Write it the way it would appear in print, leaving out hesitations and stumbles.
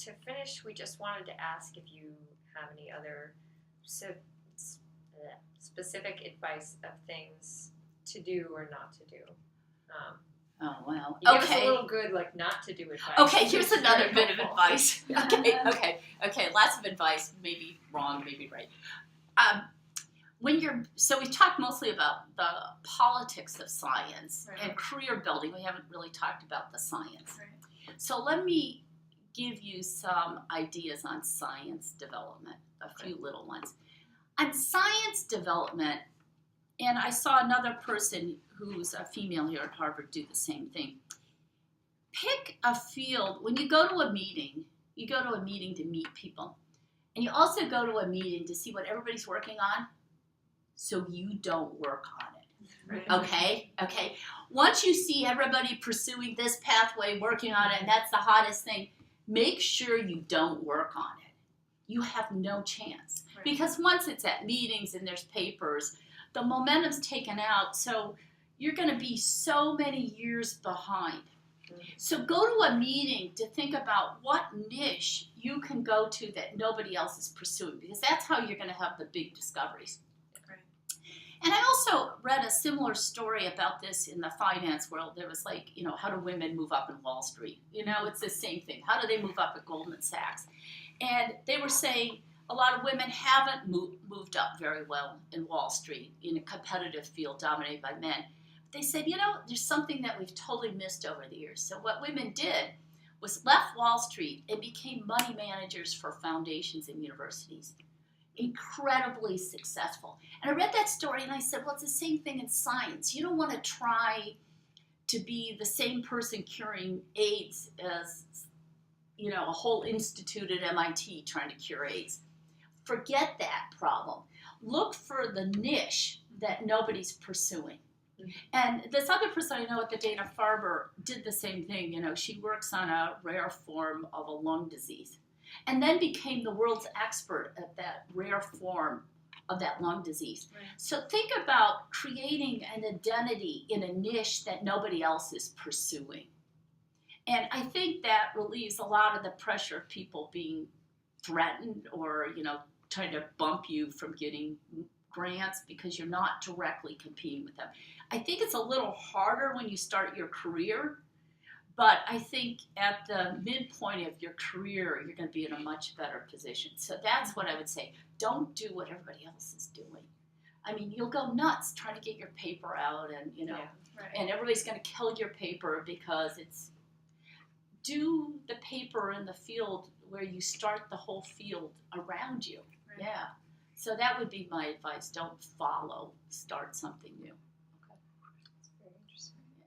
to finish, we just wanted to ask if you have any other specific advice of things to do or not to do. Oh, wow. You gave us a little good, like, not to do advice. Okay, here's another bit of advice. Okay, lots of advice, maybe wrong, maybe right. So we talked mostly about the politics of science and career building. We haven't really talked about the science. Right. So let me give you some ideas on science development, a few little ones. On science development, and I saw another person who's a female here at Harvard do the same thing. Pick a field. When you go to a meeting, you go to a meeting to meet people. And you also go to a meeting to see what everybody's working on so you don't work on it. Right. Okay? Once you see everybody pursuing this pathway, working on it, and that's the hottest thing, make sure you don't work on it. You have no chance. Right. Because once it's at meetings and there's papers, the momentum's taken out, so you're going to be so many years behind. So go to a meeting to think about what niche you can go to that nobody else is pursuing, because that's how you're going to have the big discoveries. Right. And I also read a similar story about this in the finance world. There was like, how do women move up in Wall Street? It's the same thing. How do they move up at Goldman Sachs? And they were saying, a lot of women haven't moved up very well in Wall Street in a competitive field dominated by men. They said, there's something that we've totally missed over the years. So what women did was left Wall Street and became money managers for foundations and universities. Incredibly successful. And I read that story and I said, well, it's the same thing in science. You don't want to try to be the same person curing AIDS as, a whole institute at MIT trying to cure AIDS. Forget that problem. Look for the niche that nobody's pursuing. And this other person I know at the Dana-Farber did the same thing. She works on a rare form of a lung disease and then became the world's expert at that rare form of that lung disease. Right. So think about creating an identity in a niche that nobody else is pursuing. And I think that relieves a lot of the pressure of people being threatened or, trying to bump you from getting grants because you're not directly competing with them. I think it's a little harder when you start your career, but I think at the midpoint of your career, you're going to be in a much better position. So that's what I would say. Don't do what everybody else is doing. I mean, you'll go nuts trying to get your paper out and, and everybody's going to kill your paper because do the paper in the field where you start the whole field around you. Right. Yeah. So that would be my advice. Don't follow. Start something new.